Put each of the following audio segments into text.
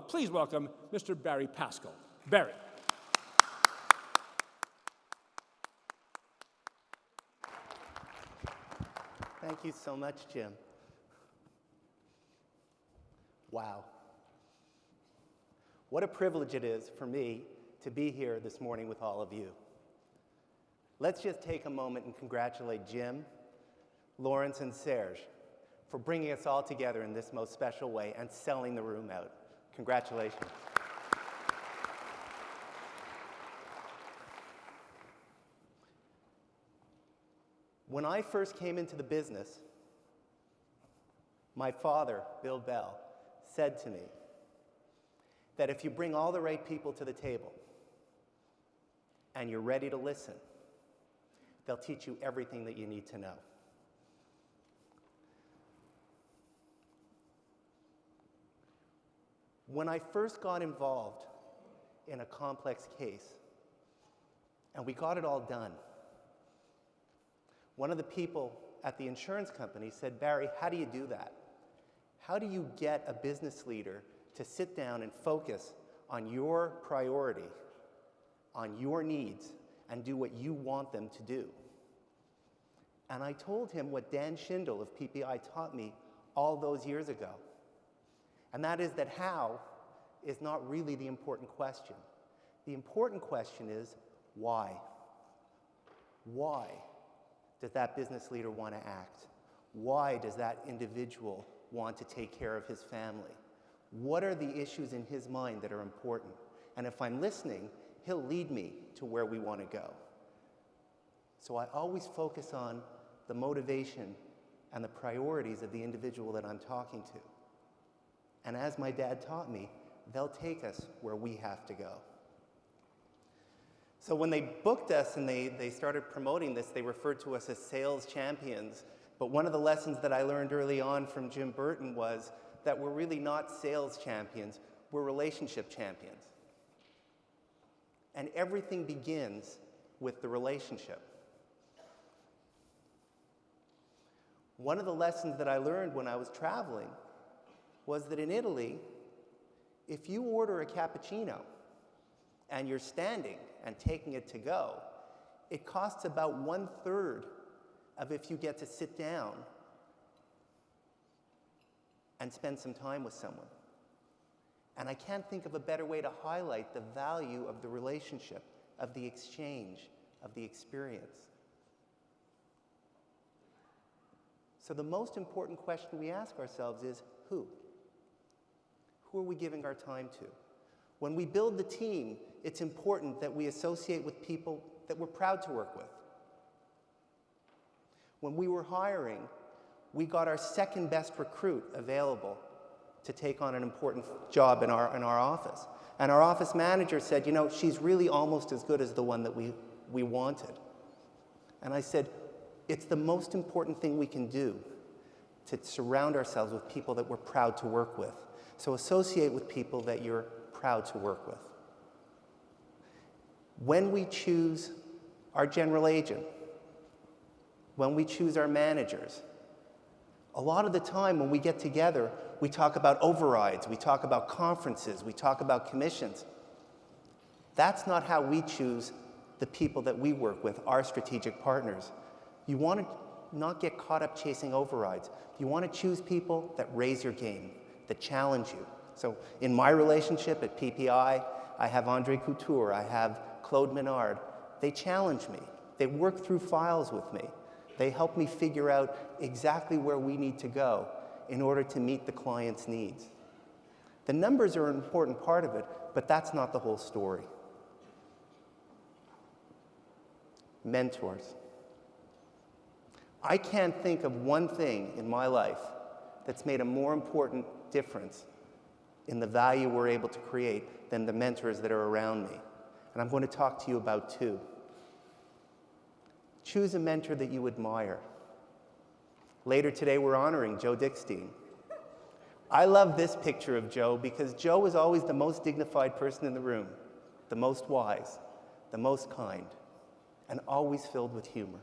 please welcome Mr. Barry Pascal. Barry. Thank you so much, Jim. Wow. What a privilege it is for me to be here this morning with all of you. Let's just take a moment and congratulate Jim, Lawrence, and Serge for bringing us all together in this most special way and selling the room out. Congratulations. When I first came into the business, my father, Bill Bell, said to me that if you bring all the right people to the table and you're ready to listen, they'll teach you everything that you need to know. When I first got involved in a complex case, and we got it all done, one of the people at the insurance company said, Barry, how do you do that? How do you get a business leader to sit down and focus on your priority, on your needs, and do what you want them to do? And I told him what Dan Schindel of PPI taught me all those years ago. And that is that how is not really the important question. The important question is why? Why does that business leader want to act? Why does that individual want to take care of his family? What are the issues in his mind that are important? And if I'm listening, he'll lead me to where we want to go. So I always focus on the motivation and the priorities of the individual that I'm talking to. And as my dad taught me, they'll take us where we have to go. So when they booked us and they started promoting this, they referred to us as sales champions. But one of the lessons that I learned early on from Jim Burton was that we're really not sales champions, we're relationship champions. And everything begins with the relationship. One of the lessons that I learned when I was traveling was that in Italy, if you order a cappuccino and you're standing and taking it to go, it costs about 1/3 of if you get to sit down and spend some time with someone. And I can't think of a better way to highlight the value of the relationship, of the exchange, of the experience. So the most important question we ask ourselves is, who? Who are we giving our time to? When we build the team, it's important that we associate with people that we're proud to work with. When we were hiring, we got our second best recruit available to take on an important job in our office. And our office manager said, you know, she's really almost as good as the one that we wanted. And I said, it's the most important thing we can do to surround ourselves with people that we're proud to work with. So associate with people that you're proud to work with. When we choose our general agent, when we choose our managers, a lot of the time when we get together, we talk about overrides, we talk about conferences, we talk about commissions. That's not how we choose the people that we work with, our strategic partners. You want to not get caught up chasing overrides. You want to choose people that raise your game, that challenge you. So in my relationship at PPI, I have Andre Couture, I have Claude Menard. They challenge me. They work through files with me. They help me figure out exactly where we need to go in order to meet the client's needs. The numbers are an important part of it, but that's not the whole story. Mentors. I can't think of one thing in my life that's made a more important difference in the value we're able to create than the mentors that are around me. And I'm going to talk to you about two. Choose a mentor that you admire. Later today, we're honoring Joe Dickstein. I love this picture of Joe because Joe is always the most dignified person in the room, the most wise, the most kind, and always filled with humor.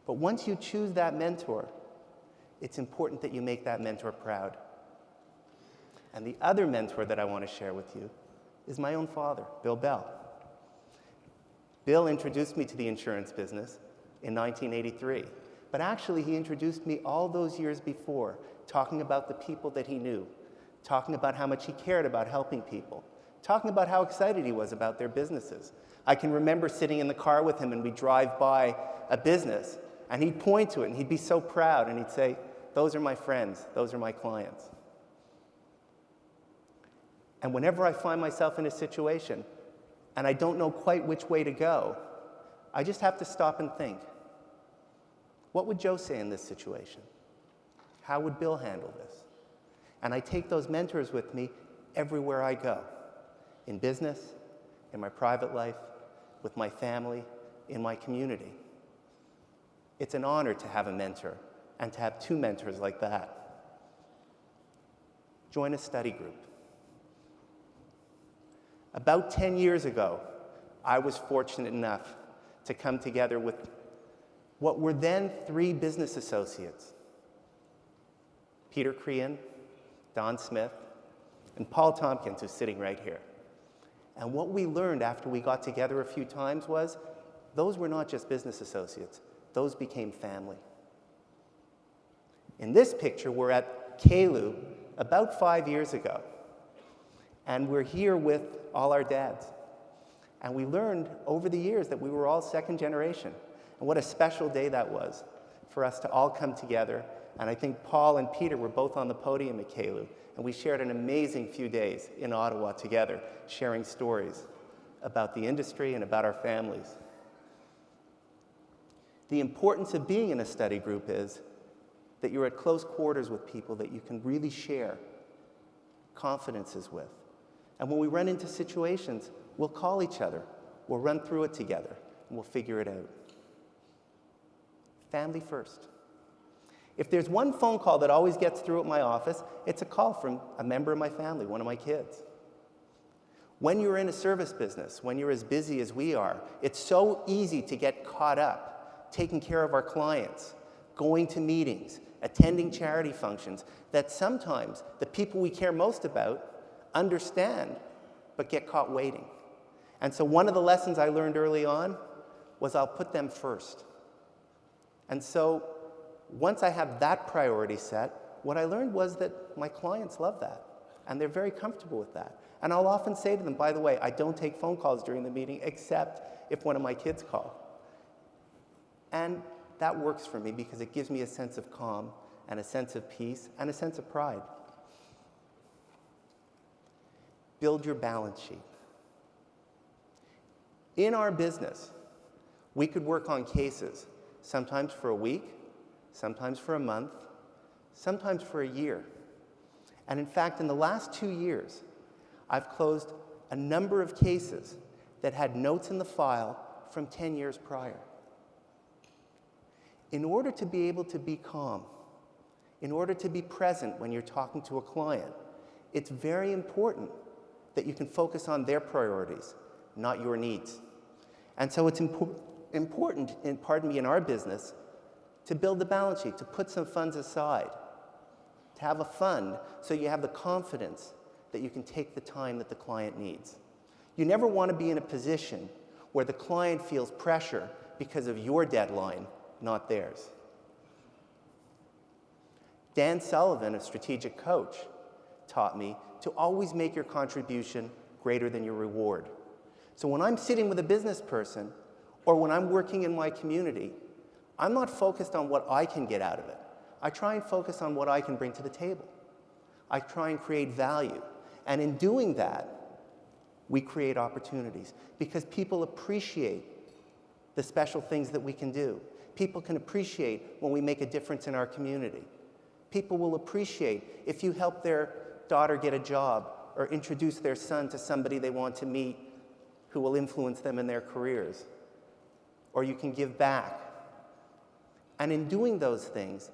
But once you choose that mentor, it's important that you make that mentor proud. And the other mentor that I want to share with you is my own father, Bill Bell. Bill introduced me to the insurance business in 1983. But actually, he introduced me all those years before, talking about the people that he knew, talking about how much he cared about helping people, talking about how excited he was about their businesses. I can remember sitting in the car with him and we'd drive by a business and he'd point to it and he'd be so proud and he'd say, "Those are my friends, those are my clients." And whenever I find myself in a situation and I don't know quite which way to go, I just have to stop and think, what would Joe say in this situation? How would Bill handle this? And I take those mentors with me everywhere I go, in business, in my private life, with my family, in my community. It's an honor to have a mentor and to have two mentors like that. Join a study group. About 10 years ago, I was fortunate enough to come together with what were then 3 business associates: Peter Crean, Don Smith, and Paul Tompkins, who's sitting right here. And what we learned after we got together a few times was those were not just business associates, those became family. In this picture, we're at Kalu about 5 years ago, and we're here with all our dads. And we learned over the years that we were all second generation. And what a special day that was for us to all come together. And I think Paul and Peter were both on the podium at Kalu. And we shared an amazing few days in Ottawa together, sharing stories about the industry and about our families. The importance of being in a study group is that you're at close quarters with people that you can really share confidences with. And when we run into situations, we'll call each other, we'll run through it together, and we'll figure it out. Family first. If there's one phone call that always gets through at my office, it's a call from a member of my family, one of my kids. When you're in a service business, when you're as busy as we are, it's so easy to get caught up taking care of our clients, going to meetings, attending charity functions, that sometimes the people we care most about understand, but get caught waiting. And so one of the lessons I learned early on was I'll put them first. And so once I have that priority set, what I learned was that my clients love that, and they're very comfortable with that. And I'll often say to them, by the way, I don't take phone calls during the meeting except if one of my kids call. And that works for me because it gives me a sense of calm and a sense of peace and a sense of pride. Build your balance sheet. In our business, we could work on cases, sometimes for a week, sometimes for a month, sometimes for a year. And in fact, in the last 2 years, I've closed a number of cases that had notes in the file from 10 years prior. In order to be able to be calm, in order to be present when you're talking to a client, it's very important that you can focus on their priorities, not your needs. And so it's important, in our business, to build the balance sheet, to put some funds aside, to have a fund so you have the confidence that you can take the time that the client needs. You never want to be in a position where the client feels pressure because of your deadline, not theirs. Dan Sullivan, a strategic coach, taught me to always make your contribution greater than your reward. So when I'm sitting with a business person or when I'm working in my community, I'm not focused on what I can get out of it. I try and focus on what I can bring to the table. I try and create value. And in doing that, we create opportunities because people appreciate the special things that we can do. People can appreciate when we make a difference in our community. People will appreciate if you help their daughter get a job or introduce their son to somebody they want to meet who will influence them in their careers. Or you can give back. And in doing those things,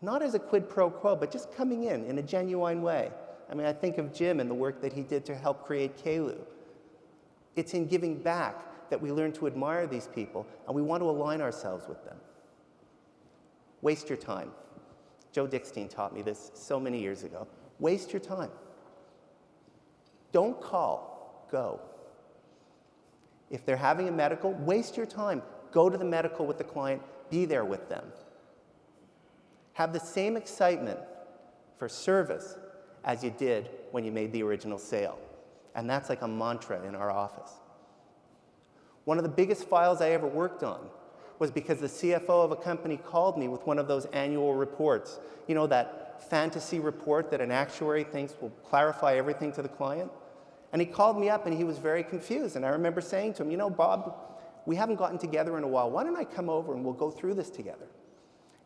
not as a quid pro quo, but just coming in a genuine way. I mean, I think of Jim and the work that he did to help create Kalu. It's in giving back that we learn to admire these people, and we want to align ourselves with them. Waste your time. Joe Dickstein taught me this so many years ago. Waste your time. Don't call, go. If they're having a medical, waste your time. Go to the medical with the client, be there with them. Have the same excitement for service as you did when you made the original sale. And that's like a mantra in our office. One of the biggest files I ever worked on was because the CFO of a company called me with one of those annual reports. You know, that fantasy report that an actuary thinks will clarify everything to the client? And he called me up and he was very confused. And I remember saying to him, you know, Bob, we haven't gotten together in a while. Why don't I come over and we'll go through this together?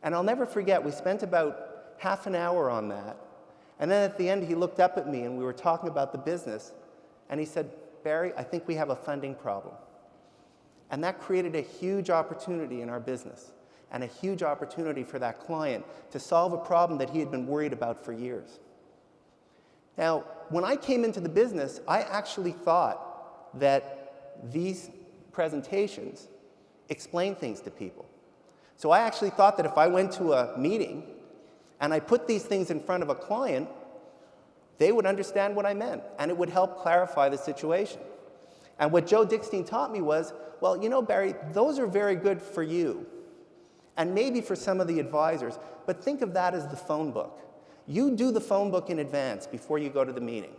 And I'll never forget, we spent about half an hour on that. And then at the end, he looked up at me and we were talking about the business. And he said, Barry, I think we have a funding problem. And that created a huge opportunity in our business and a huge opportunity for that client to solve a problem that he had been worried about for years. Now, when I came into the business, I actually thought that these presentations explain things to people. So I actually thought that if I went to a meeting and I put these things in front of a client, they would understand what I meant, and it would help clarify the situation. And what Joe Dickstein taught me was, well, you know, Barry, those are very good for you, and maybe for some of the advisors, but think of that as the phone book. You do the phone book in advance before you go to the meeting,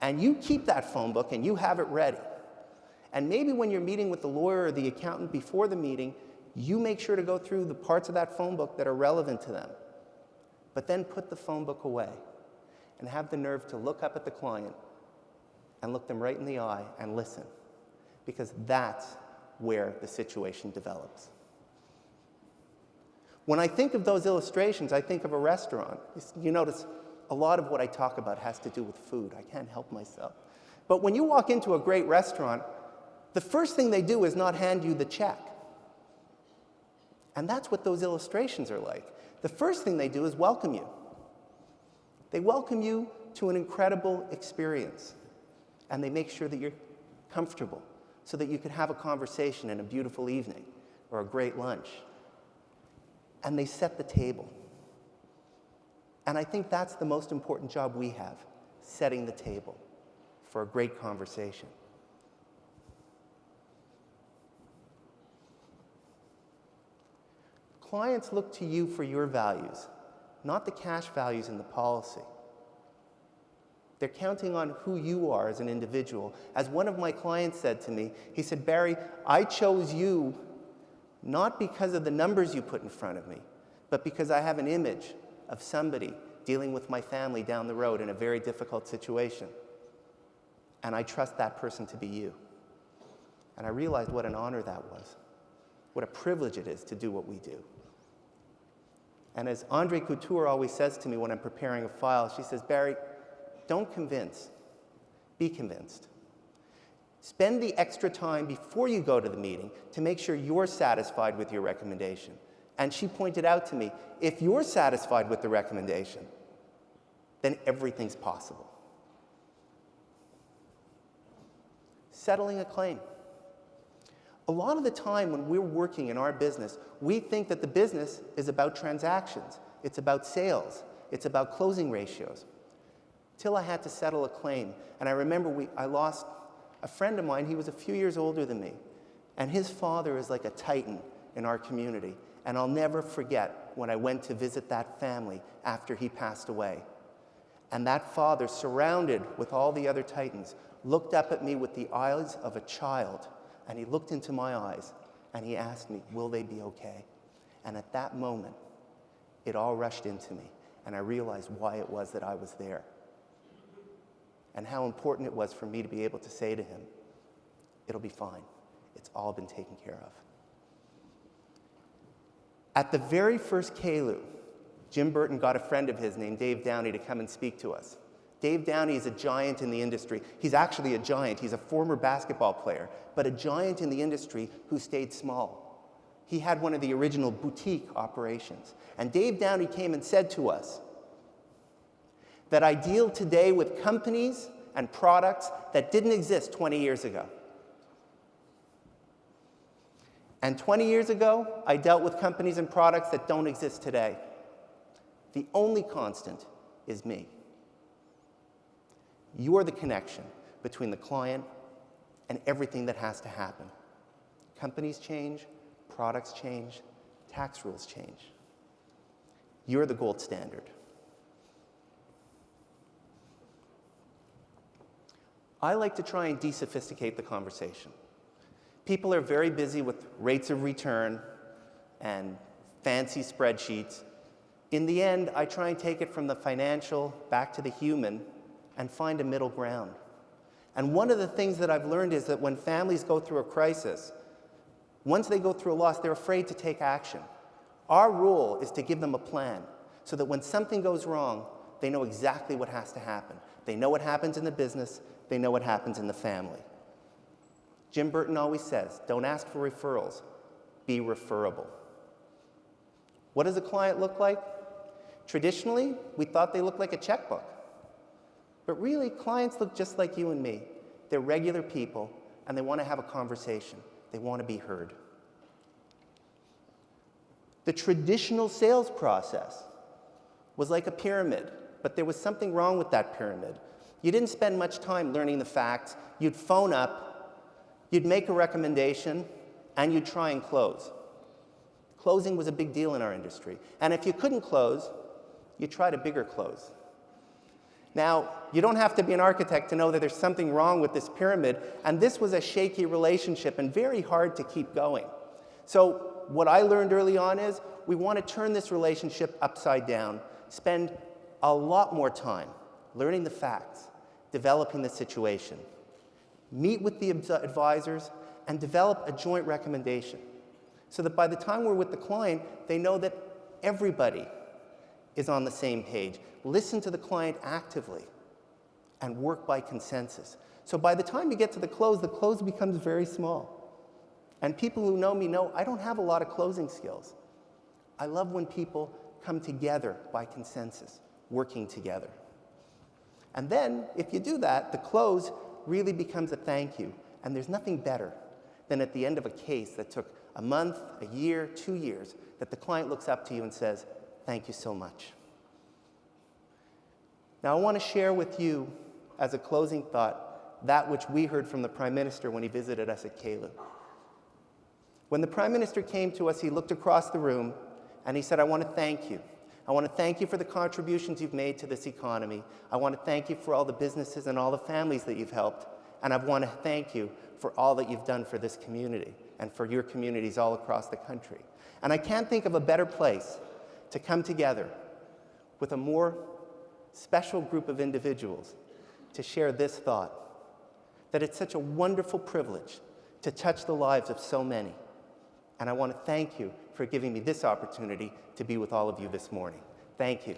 and you keep that phone book and you have it ready. And maybe when you're meeting with the lawyer or the accountant before the meeting, you make sure to go through the parts of that phone book that are relevant to them. But then put the phone book away and have the nerve to look up at the client and look them right in the eye and listen, because that's where the situation develops. When I think of those illustrations, I think of a restaurant. You notice a lot of what I talk about has to do with food. I can't help myself. But when you walk into a great restaurant, the first thing they do is not hand you the check. And that's what those illustrations are like. The first thing they do is welcome you. They welcome you to an incredible experience. And they make sure that you're comfortable so that you can have a conversation and a beautiful evening or a great lunch. And they set the table. And I think that's the most important job we have, setting the table for a great conversation. Clients look to you for your values, not the cash values in the policy. They're counting on who you are as an individual. As one of my clients said to me, he said, Barry, I chose you not because of the numbers you put in front of me, but because I have an image of somebody dealing with my family down the road in a very difficult situation. And I trust that person to be you. And I realized what an honor that was, what a privilege it is to do what we do. And as Andre Couture always says to me when I'm preparing a file, she says, Barry, don't convince, be convinced. Spend the extra time before you go to the meeting to make sure you're satisfied with your recommendation. And she pointed out to me, if you're satisfied with the recommendation, then everything's possible. Settling a claim. A lot of the time when we're working in our business, we think that the business is about transactions. It's about sales. It's about closing ratios. Till I had to settle a claim. And I remember I lost a friend of mine. He was a few years older than me. And his father is like a titan in our community. And I'll never forget when I went to visit that family after he passed away. And that father, surrounded with all the other titans, looked up at me with the eyes of a child. And he looked into my eyes and he asked me, will they be okay? And at that moment, it all rushed into me. And I realized why it was that I was there. And how important it was for me to be able to say to him, it'll be fine. It's all been taken care of. At the very first KLU, Jim Burton got a friend of his named Dave Downey to come and speak to us. Dave Downey is a giant in the industry. He's actually a giant. He's a former basketball player, but a giant in the industry who stayed small. He had one of the original boutique operations. And Dave Downey came and said to us that I deal today with companies and products that didn't exist 20 years ago. And 20 years ago, I dealt with companies and products that don't exist today. The only constant is me. You're the connection between the client and everything that has to happen. Companies change, products change, tax rules change. You're the gold standard. I like to try and de-sophisticate the conversation. People are very busy with rates of return and fancy spreadsheets. In the end, I try and take it from the financial back to the human and find a middle ground. And one of the things that I've learned is that when families go through a crisis, once they go through a loss, they're afraid to take action. Our role is to give them a plan so that when something goes wrong, they know exactly what has to happen. They know what happens in the business, they know what happens in the family. Jim Burton always says, don't ask for referrals, be referable. What does a client look like? Traditionally, we thought they looked like a checkbook. But really, clients look just like you and me. They're regular people, and they want to have a conversation. They want to be heard. The traditional sales process was like a pyramid, but there was something wrong with that pyramid. You didn't spend much time learning the facts. You'd phone up, you'd make a recommendation, and you'd try and close. Closing was a big deal in our industry. And if you couldn't close, you tried a bigger close. Now, you don't have to be an architect to know that there's something wrong with this pyramid, and this was a shaky relationship and very hard to keep going. So what I learned early on is we want to turn this relationship upside down, spend a lot more time learning the facts, developing the situation, meet with the advisors, and develop a joint recommendation so that by the time we're with the client, they know that everybody is on the same page. Listen to the client actively and work by consensus. So by the time you get to the close becomes very small. And people who know me know I don't have a lot of closing skills. I love when people come together by consensus, working together. And then, if you do that, the close really becomes a thank you. And there's nothing better than at the end of a case that took a month, a year, 2 years, that the client looks up to you and says, thank you so much. Now, I want to share with you, as a closing thought, that which we heard from the Prime Minister when he visited us at Caleb. When the Prime Minister came to us, he looked across the room and he said, I want to thank you. I want to thank you for the contributions you've made to this economy. I want to thank you for all the businesses and all the families that you've helped. And I want to thank you for all that you've done for this community and for your communities all across the country. And I can't think of a better place to come together with a more special group of individuals to share this thought, that it's such a wonderful privilege to touch the lives of so many. And I want to thank you for giving me this opportunity to be with all of you this morning. Thank you.